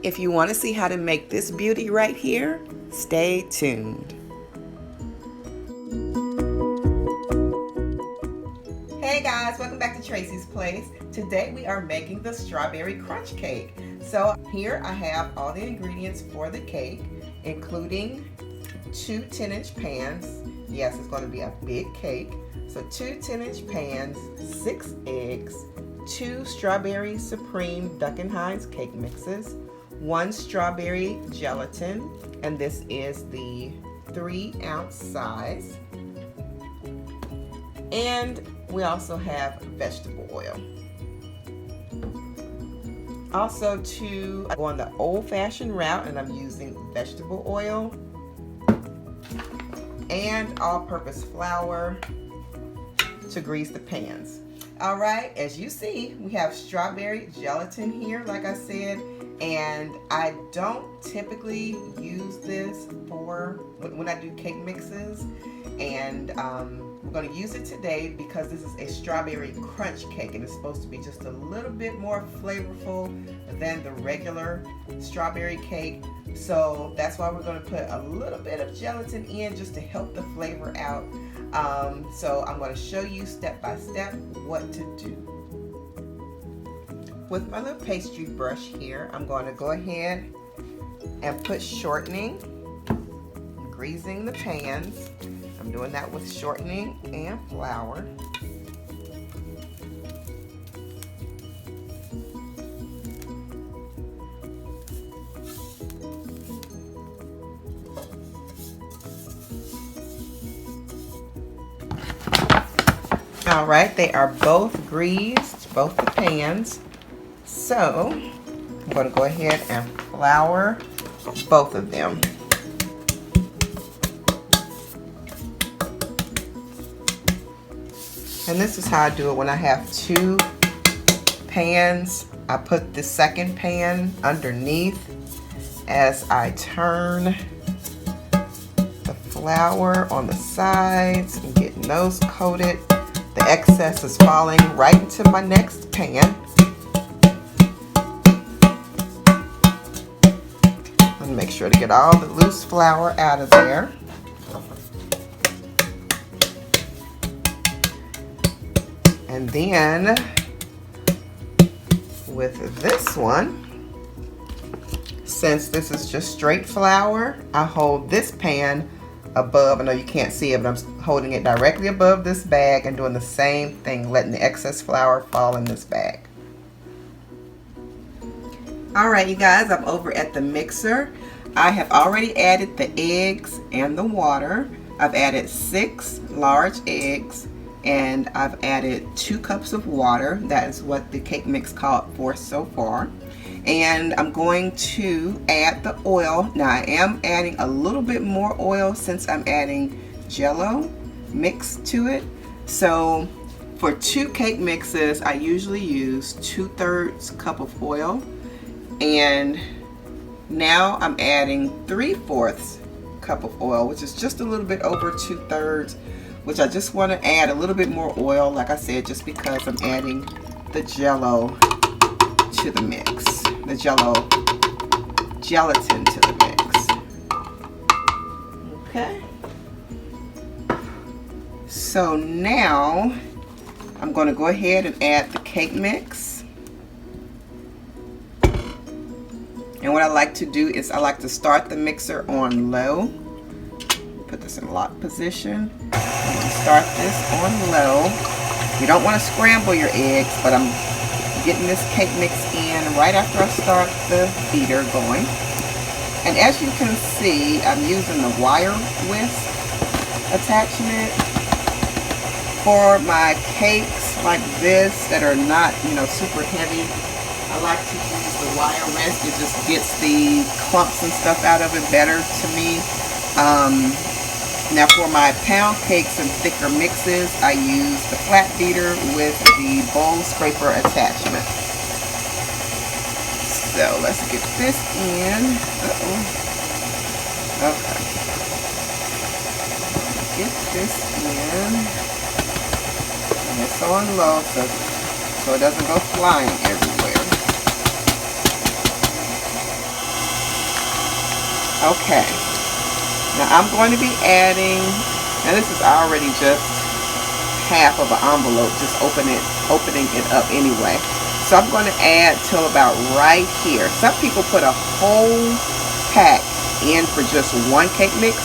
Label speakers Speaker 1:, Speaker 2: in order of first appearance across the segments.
Speaker 1: If you want to see how to make this beauty right here, stay tuned. Hey guys, welcome back to Tracie's Place. Today we are making the strawberry crunch cake. So here I have all the ingredients for the cake, including 2 10-inch pans. Yes, it's going to be a big cake. So 2 10-inch pans, 6 eggs, 2 Strawberry Supreme Duncan Hines cake mixes, 1 strawberry gelatin, and this is the 3-ounce size. And we also have vegetable oil. Also to go on the old-fashioned route, and I'm using vegetable oil and all-purpose flour to grease the pans. All right, as you see, we have strawberry gelatin here, like I said, and I don't typically use this for when I do cake mixes, and we're going to use it today because this is a strawberry crunch cake and it's supposed to be just a little bit more flavorful than the regular strawberry cake. So that's why we're going to put a little bit of gelatin in just to help the flavor out. So I'm going to show you step by step what to do. With my little pastry brush here, I'm going to go ahead and put shortening, greasing the pans. I'm doing that with shortening and flour. All right, they are both greased, both the pans. So I'm going to go ahead and flour both of them. And this is how I do it when I have 2 pans. I put the second pan underneath as I turn the flour on the sides and getting those coated. The excess is falling right into my next pan. And make sure to get all the loose flour out of there. And then with this one, since this is just straight flour, I hold this pan above. I know you can't see it, but I'm holding it directly above this bag and doing the same thing, letting the excess flour fall in this bag. All right, you guys, I'm over at the mixer. I have already added the eggs and the water. I've added 6 large eggs, and I've added 2 cups of water. That is what the cake mix called for so far. And I'm going to add the oil. Now I am adding a little bit more oil since I'm adding Jello mix to it. So for 2 cake mixes, I usually use 2/3 cup of oil. And now I'm adding 3/4 cup of oil, which is just a little bit over 2/3, which I just want to add a little bit more oil, like I said, just because I'm adding the Jello to the mix, the Jello gelatin to the mix. Okay. So now I'm going to go ahead and add the cake mix. And what I like to do is I like to start the mixer on low. Put this in lock position. I'm going to start this on low. You don't want to scramble your eggs, but I'm getting this cake mix in right after I start the beater going. And as you can see, I'm using the wire whisk attachment for my cakes like this that are not, super heavy. I like to use the wire whisk. It just gets the clumps and stuff out of it better to me. Now for my pound cakes and thicker mixes, I use the flat beater with the bowl scraper attachment. So let's get this in. Okay. Get this in. And it's on low so it doesn't go flying everywhere. Okay, now I'm going to be adding, and this is already just half of an envelope, just opening it up anyway. So I'm going to add till about right here. Some people put a whole pack in for just one cake mix.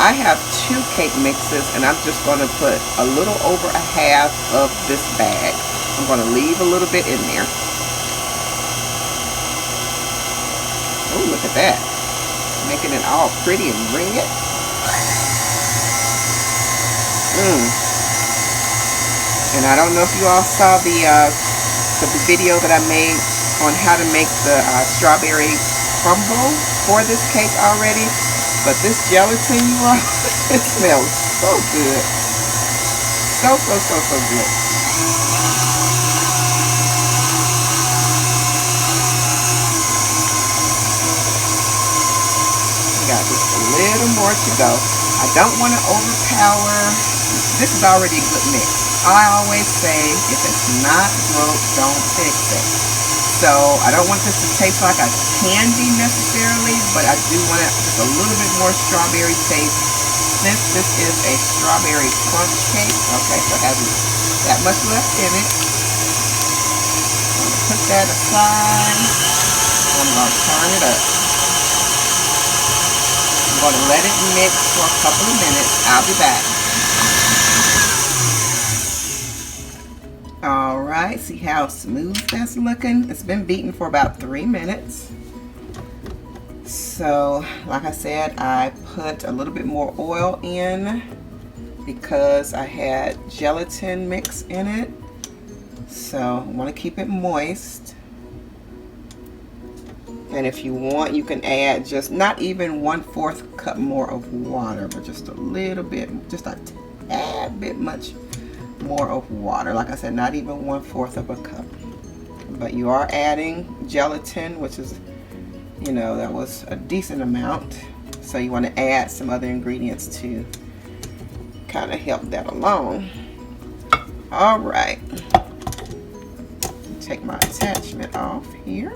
Speaker 1: I have 2 cake mixes, and I'm just going to put a little over a half of this bag. I'm going to leave a little bit in there. Oh, look at that. Making it all pretty and red. And I don't know if you all saw the video that I made on how to make the strawberry crumble for this cake already. But this gelatin, you all, it smells so good. So good. Got just a little more to go. I don't want to overpower. This is already a good mix. I always say, if it's not broke, don't fix it. So I don't want this to taste like a candy necessarily, but I do want it just a little bit more strawberry taste. Since this is a strawberry crunch cake, okay, so it has that much left in it. I'm going to put that aside. I'm going to turn it up. I'm going to let it mix for a couple of minutes. I'll be back. Alright, see how smooth that's looking? It's been beaten for about 3 minutes. So, like I said, I put a little bit more oil in because I had gelatin mix in it. So, I want to keep it moist. And if you want, you can add just not even 1/4 cup more of water, but just a little bit, just a tad bit much more of water. Like I said, not even 1/4 of a cup. But you are adding gelatin, which is, you know, that was a decent amount. So you want to add some other ingredients to kind of help that along. All right. Take my attachment off here.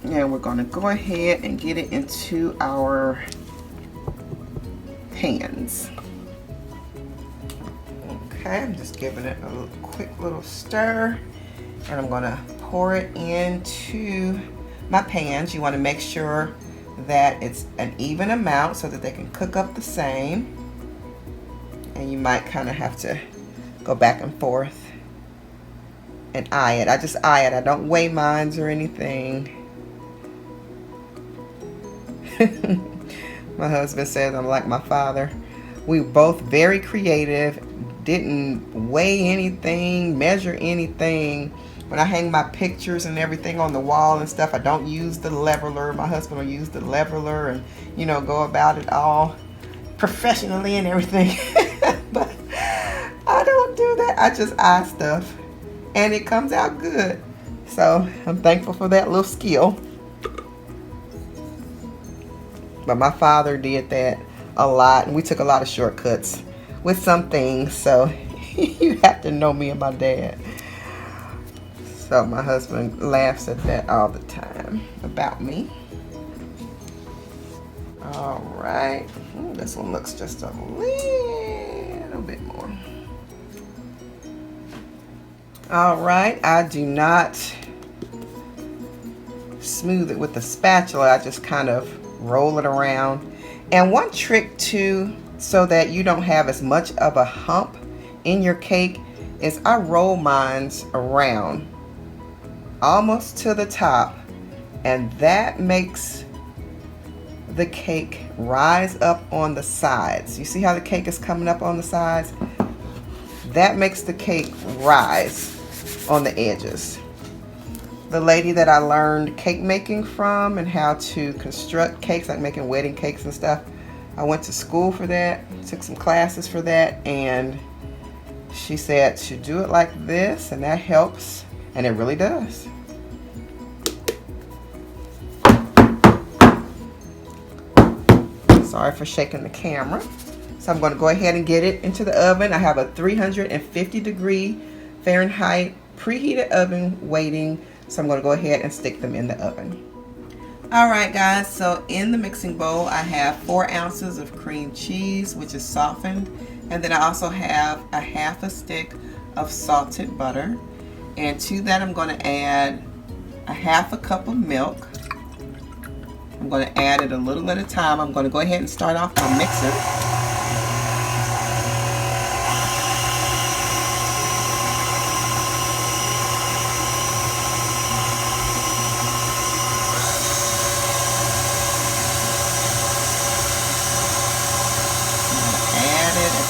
Speaker 1: And we're going to go ahead and get it into our pans. Okay, I'm just giving it a quick little stir, and I'm going to pour it into my pans. You want to make sure that it's an even amount so that they can cook up the same. And you might kind of have to go back and forth and eye it. I just eye it. I don't weigh mines or anything. My husband says I'm like my father. We were both very creative, didn't weigh anything, measure anything. When I hang my pictures and everything on the wall and stuff, I don't use the leveler. My husband will use the leveler and, you know, go about it all professionally and everything. But I don't do that. I just eye stuff and it comes out good. So I'm thankful for that little skill. But my father did that a lot, and we took a lot of shortcuts with some things, so you have to know me and my dad. So my husband laughs at that all the time about me. All right, this one looks just a little bit more. All right, I do not smooth it with the spatula. I just kind of roll it around. And one trick too, so that you don't have as much of a hump in your cake, is I roll mines around almost to the top, and that makes the cake rise up on the sides. You see how the cake is coming up on the sides? That makes the cake rise on the edges. The lady that I learned cake making from and how to construct cakes, like making wedding cakes and stuff, I went to school for that, took some classes for that, and she said to do it like this, and that helps, and it really does. Sorry for shaking the camera. So I'm going to go ahead and get it into the oven. I have a 350 degree Fahrenheit preheated oven waiting. So I'm going to go ahead and stick them in the oven. Alright guys, so in the mixing bowl I have 4 ounces of cream cheese, which is softened, and then I also have a half a stick of salted butter, and to that I'm going to add a half a cup of milk. I'm going to add it a little at a time. I'm going to go ahead and start off my mixer.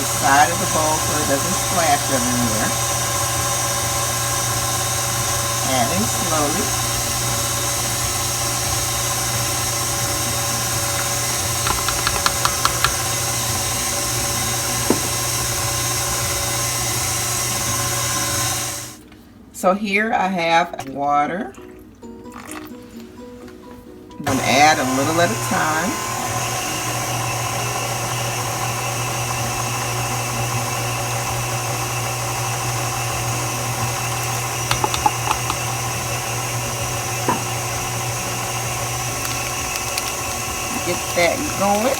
Speaker 1: Side of the bowl so it doesn't splash everywhere. Adding slowly. So here I have water. I'm going to add a little at a time. Get that going.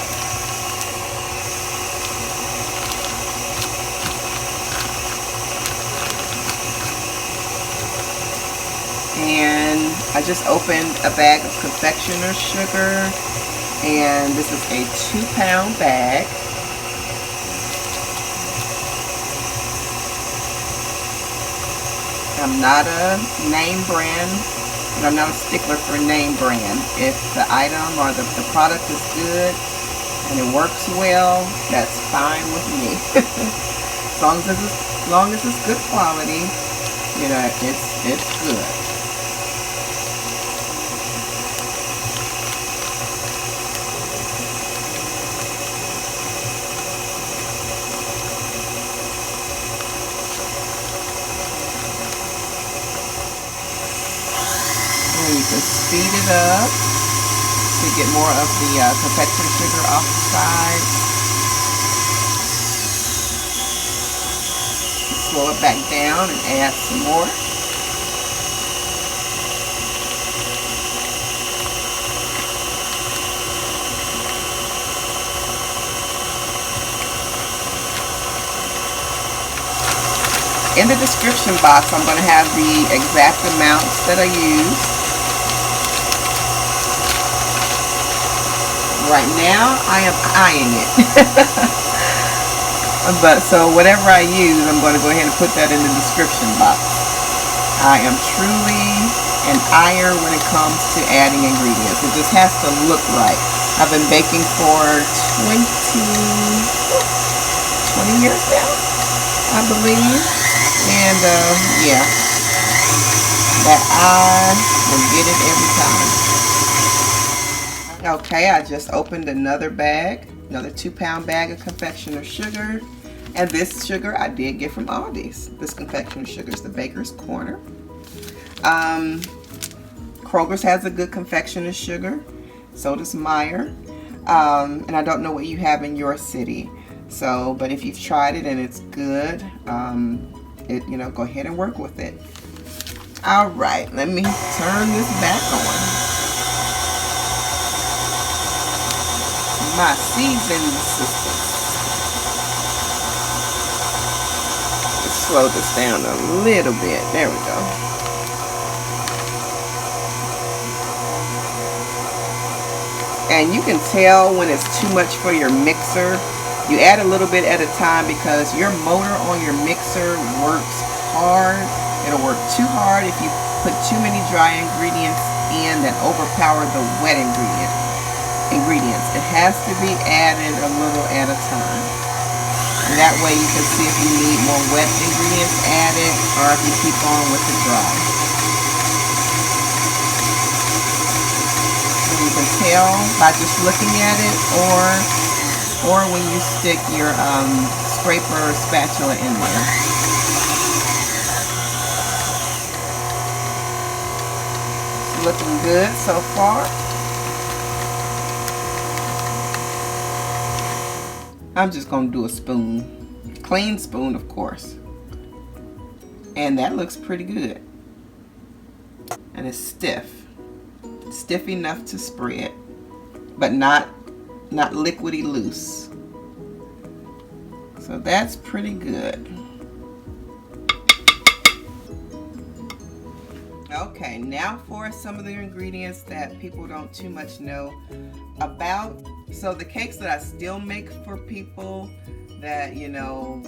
Speaker 1: And I just opened a bag of Confectioner Sugar, and this is a 2-pound bag. I'm not a name brand. And I'm not a stickler for name brand. If the item or the product is good and it works well, that's fine with me. as long as it's good quality, you know, it's good. You can speed it up to get more of the confectioner sugar off the sides. Slow it back down and add some more. In the description box, I'm going to have the exact amounts that I use. Right now, I am eyeing it. But so whatever I use, I'm going to go ahead and put that in the description box. I am truly an eyer when it comes to adding ingredients. It just has to look right. I've been baking for 20 years now, I believe. And yeah, that I will get it every time. Okay, I just opened another bag, another 2-pound bag of Confectioner Sugar. And this sugar I did get from Aldi's. This Confectioner Sugar is the Baker's Corner. Kroger's has a good Confectioner Sugar. So does Meyer. And I don't know what you have in your city. So, but if you've tried it and it's good, you know, go ahead and work with it. All right, let me turn this back on. My seasoning system. Let's slow this down a little bit. There we go. And you can tell when it's too much for your mixer. You add a little bit at a time because your motor on your mixer works hard. It'll work too hard if you put too many dry ingredients in that overpower the wet ingredients. It has to be added a little at a time. And that way you can see if you need more wet ingredients added or if you keep on with the dry. And you can tell by just looking at it or when you stick your scraper or spatula in there. It's looking good so far. I'm just going to do a spoon. Clean spoon, of course. And that looks pretty good. And it's stiff. stiff enough to spread, but not liquidy loose. So that's pretty good. Okay, now for some of the ingredients that people don't too much know about. So the cakes that I still make for people that, you know,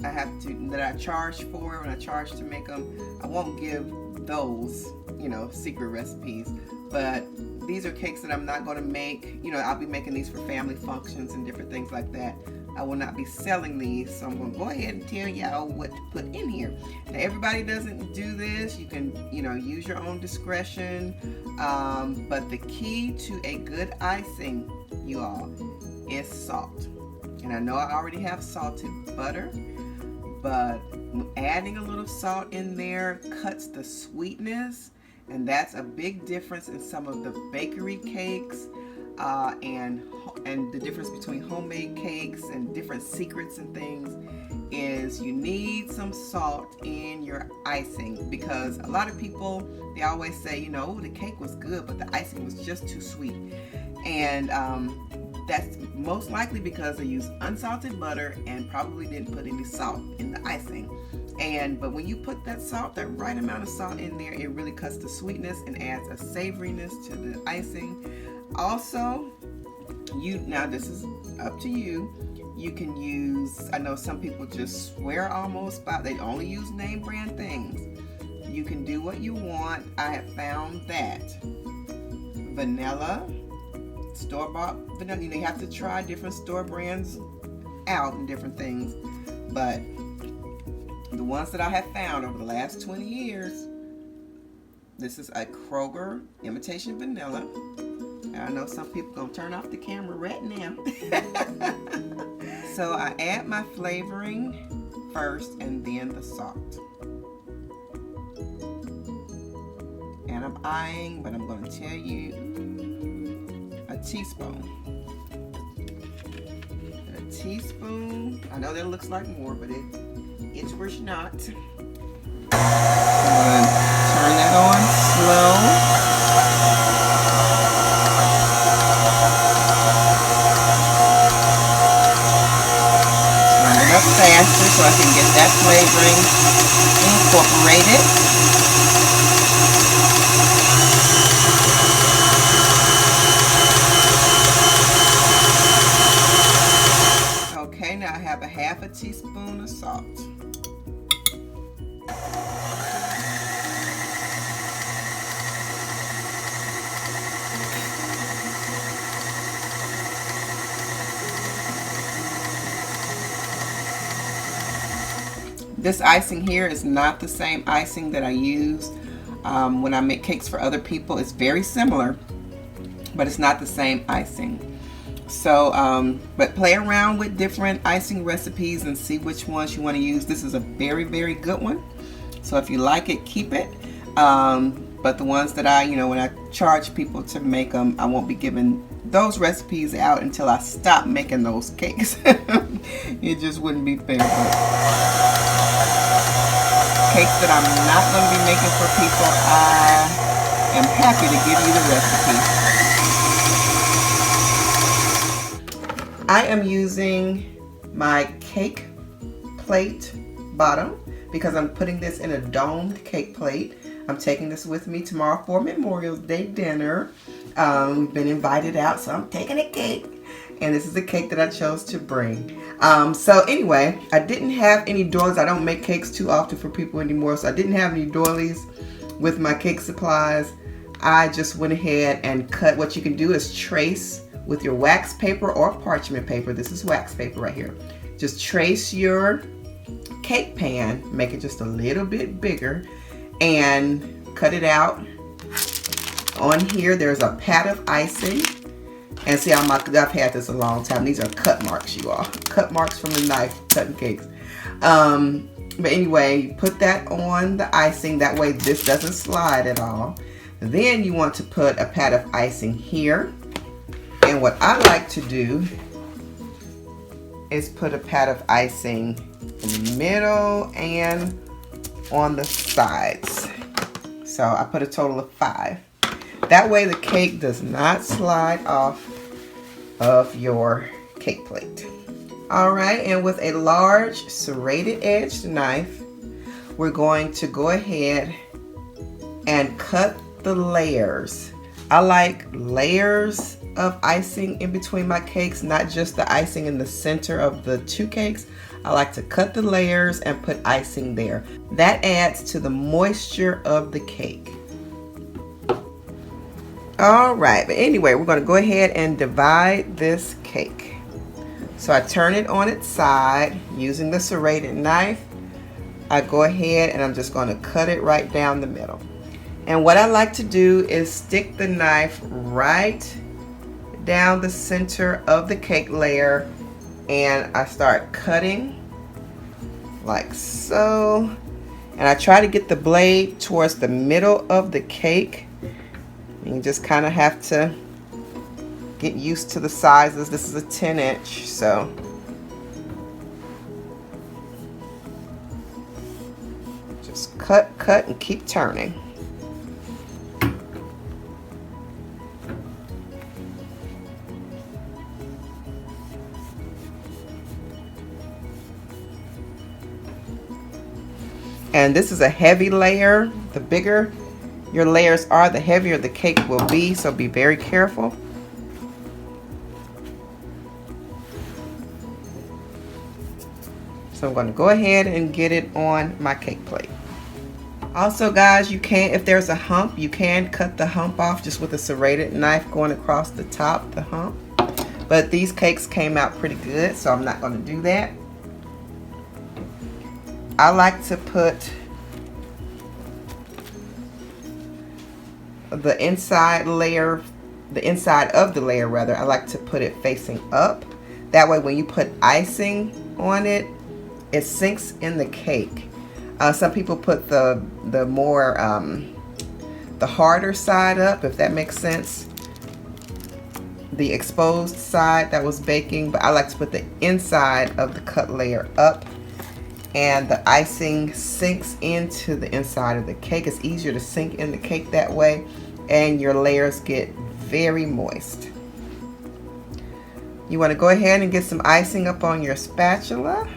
Speaker 1: that I charge for, when I charge to make them, I won't give those, you know, secret recipes. But these are cakes that I'm not going to make. You know, I'll be making these for family functions and different things like that. I will not be selling these, so I'm going to go ahead and tell y'all what to put in here. Now, everybody doesn't do this. You can, you know, use your own discretion. But the key to a good icing, you all, is salt. And I know I already have salted butter, but adding a little salt in there cuts the sweetness, and that's a big difference in some of the bakery cakes. And the difference between homemade cakes and different secrets and things is you need some salt in your icing, because a lot of people, they always say, you know, the cake was good but the icing was just too sweet. And that's most likely because they used unsalted butter and probably didn't put any salt in the icing. But when you put that salt, that right amount of salt in there, it really cuts the sweetness and adds a savoriness to the icing. Also, now this is up to you. You can use, I know some people just swear almost by, they only use name brand things. You can do what you want. I have found that vanilla, store-bought vanilla, you know, you have to try different store brands out and different things, but the ones that I have found over the last 20 years, this is a Kroger imitation vanilla. I know some people gonna turn off the camera right now. So I add my flavoring first and then the salt. And I'm eyeing, but I'm gonna tell you, a teaspoon. A teaspoon. I know that looks like more, but it's worth not. I'm gonna turn that on slow. Faster so I can get that flavoring incorporated. Okay, now I have a half a teaspoon of salt. This icing here is not the same icing that I use when I make cakes for other people. It's very similar, but it's not the same icing. So, but play around with different icing recipes and see which ones you want to use. This is a very, very good one. So if you like it, keep it. But the ones that I, you know, when I charge people to make them, I won't be giving those recipes out until I stop making those cakes. It just wouldn't be fair. Cakes that I'm not going to be making for people, I am happy to give you the recipe. I am using my cake plate bottom because I'm putting this in a domed cake plate. I'm taking this with me tomorrow for Memorial Day dinner. We've been invited out, so I'm taking a cake. And this is the cake that I chose to bring. So anyway, I didn't have any doilies. I don't make cakes too often for people anymore, so I didn't have any doilies with my cake supplies. I just went ahead and cut. What you can do is trace with your wax paper or parchment paper. This is wax paper right here. Just trace your cake pan, make it just a little bit bigger, and cut it out. On here, there's a pat of icing. And see, I've had this a long time. These are cut marks, you all. Cut marks from the knife cutting cakes. But anyway, you put that on the icing. That way this doesn't slide at all. Then you want to put a pat of icing here. And what I like to do is put a pat of icing in the middle and on the sides. So I put a total of 5. That way the cake does not slide off of your cake plate. Alright, and with a large serrated edged knife, we're going to go ahead and cut the layers. I like layers of icing in between my cakes, not just the icing in the center of the two cakes. I like to cut the layers and put icing there. That adds to the moisture of the cake. Alright, but anyway, we're going to go ahead and divide this cake. So I turn it on its side using the serrated knife. I go ahead and I'm just going to cut it right down the middle. And what I like to do is stick the knife right down the center of the cake layer, and I start cutting like so. And I try to get the blade towards the middle of the cake. You just kind of have to get used to the sizes. This is a 10-inch, so just cut, and keep turning. And this is a heavy layer. The bigger your layers are, the heavier the cake will be, so be very careful. So I'm going to go ahead and get it on my cake plate. Also guys, you can, if there's a hump, you can cut the hump off just with a serrated knife going across the top, the hump. But these cakes came out pretty good, so I'm not going to do that. I like to put the inside layer, the inside of the layer rather, I like to put it facing up. That way when you put icing on it, it sinks in the cake. Some people put the more the harder side up, if that makes sense, the exposed side that was baking, but I like to put the inside of the cut layer up, and the icing sinks into the inside of the cake. It's easier to sink in the cake that way, and your layers get very moist. You want to go ahead and get some icing up on your spatula.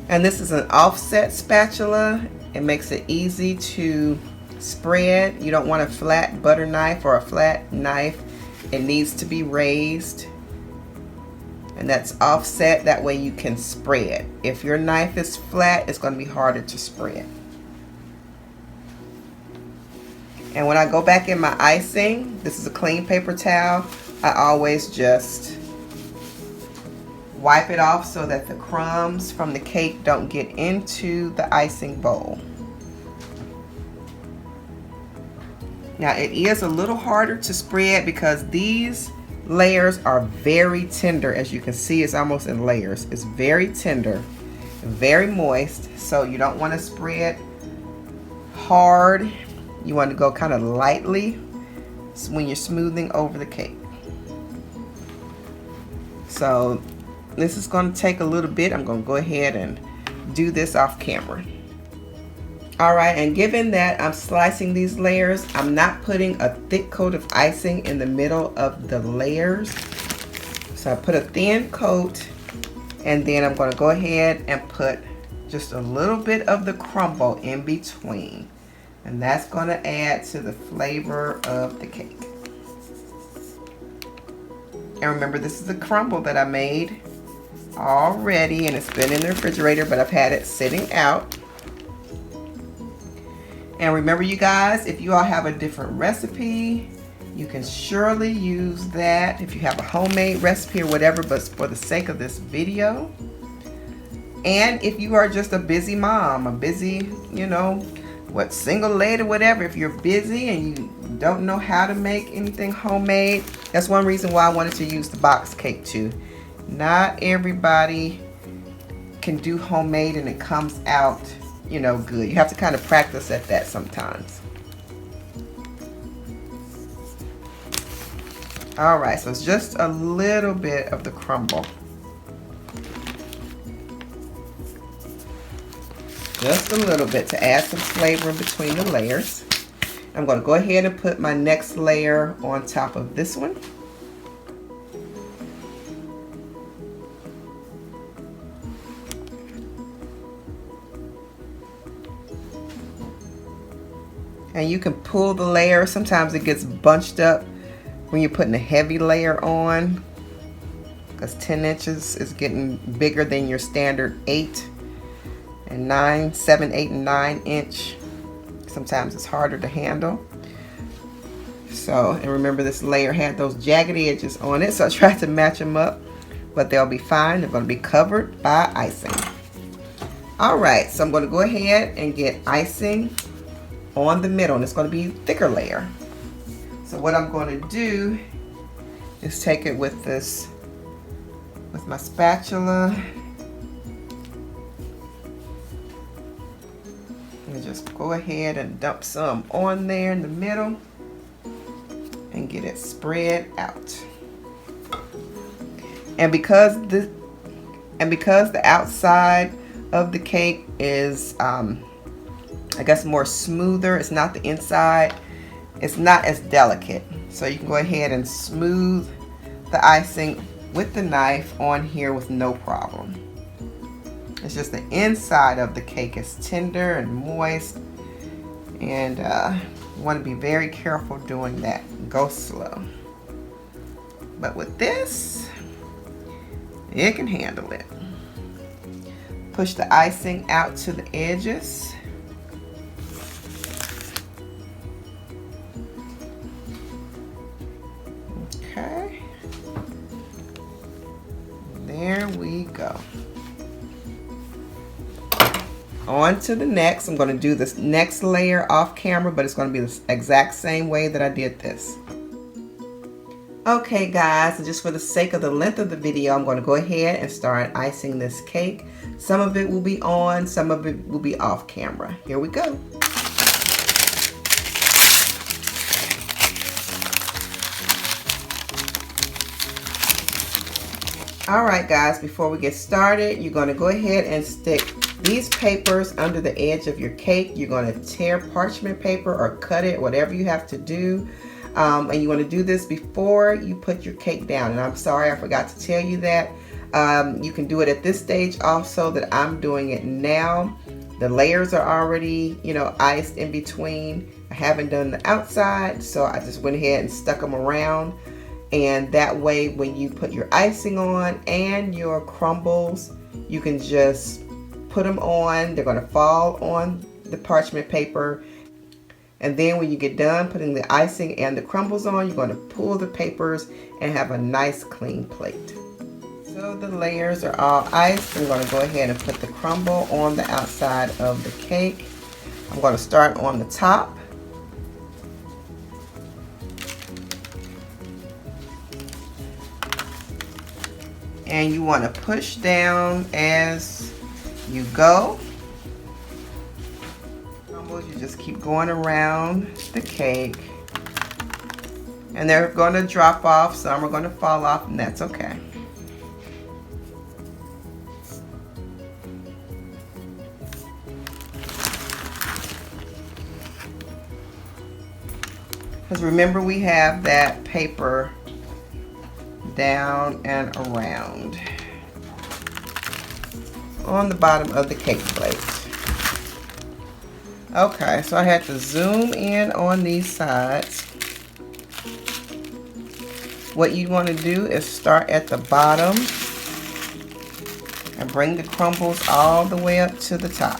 Speaker 1: And this is an offset spatula. It makes it easy to spread. You don't want a flat butter knife or a flat knife. It needs to be raised. And that's offset, that way you can spread. If your knife is flat, it's going to be harder to spread. And when I go back in my icing, this is a clean paper towel, I always just wipe it off so that the crumbs from the cake don't get into the icing bowl. Now it is a little harder to spread because these layers are very tender. As you can see, it's almost in layers. It's very tender, very moist, so you don't want to spread hard. You want to go kind of lightly when you're smoothing over the cake. So this is going to take a little bit. I'm going to go ahead and do this off camera. Alright, and given that I'm slicing these layers, I'm not putting a thick coat of icing in the middle of the layers. So I put a thin coat, and then I'm going to go ahead and put just a little bit of the crumble in between. And that's going to add to the flavor of the cake. And remember, this is the crumble that I made already, and it's been in the refrigerator, but I've had it sitting out. And remember, you guys, if you all have a different recipe, you can surely use that if you have a homemade recipe or whatever, but for the sake of this video. And if you are just a busy mom, a busy, you know, what, single lady, whatever, if you're busy and you don't know how to make anything homemade, that's one reason why I wanted to use the box cake too. Not everybody can do homemade and it comes out, you know, good. You have to kind of practice at that sometimes. Alright, so it's just a little bit of the crumble. Just a little bit to add some flavor in between the layers. I'm going to go ahead and put my next layer on top of this one. And you can pull the layer. Sometimes it gets bunched up when you're putting a heavy layer on, because 10 inches is getting bigger than your standard 8 and 9, 7, 8, and 9 inch. Sometimes it's harder to handle. So, and remember this layer had those jagged edges on it, so I tried to match them up, but they'll be fine. They're going to be covered by icing. Alright, so I'm going to go ahead and get icing on the middle, and it's going to be a thicker layer. So what I'm going to do is take it with this, with my spatula, and just go ahead and dump some on there in the middle and get it spread out. And because the outside of the cake is I guess more smoother, it's not the inside, it's not as delicate. So you can go ahead and smooth the icing with the knife on here with no problem. It's just the inside of the cake is tender and moist, and you want to be very careful doing that. Go slow. But with this, it can handle it. Push the icing out to the edges. Okay. There we go. On to the next. I'm going to do this next layer off camera, but it's going to be the exact same way that I did this. Okay guys, and just for the sake of the length of the video, I'm going to go ahead and start icing this cake. Some of it will be on, some of it will be off camera. Here we go. Alright guys, before we get started, you're going to go ahead and stick these papers under the edge of your cake. You're going to tear parchment paper or cut it, whatever you have to do. And you want to do this before you put your cake down. And I'm sorry, I forgot to tell you that. You can do it at this stage also that I'm doing it now. The layers are already, iced in between. I haven't done the outside, so I just went ahead and stuck them around. And that way, when you put your icing on and your crumbles, you can just put them on. They're going to fall on the parchment paper. And then when you get done putting the icing and the crumbles on, you're going to pull the papers and have a nice clean plate. So the layers are all iced. I'm going to go ahead and put the crumble on the outside of the cake. I'm going to start on the top. And you want to push down as you go. You just keep going around the cake, and they're going to drop off. Some are going to fall off, and that's okay. Because remember, we have that paper down and around on the bottom of the cake plate. Okay, so I had to zoom in on these sides. What you want to do is start at the bottom and bring the crumbles all the way up to the top.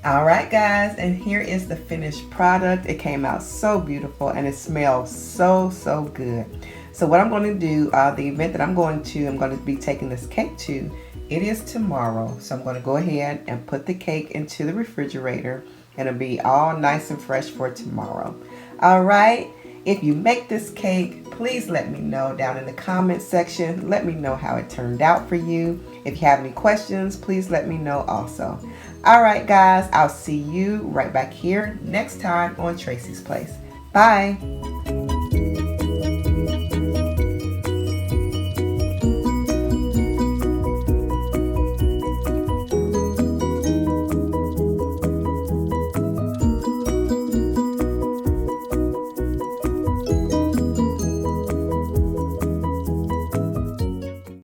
Speaker 1: Alright guys, and here is the finished product. It came out so beautiful and it smells so good. So what I'm going to do, the event that I'm going to be taking this cake to, it is tomorrow. So I'm going to go ahead and put the cake into the refrigerator, and it'll be all nice and fresh for tomorrow. All right. If you make this cake, please let me know down in the comment section. Let me know how it turned out for you. If you have any questions, please let me know also. All right, guys, I'll see you right back here next time on Tracie's Place. Bye.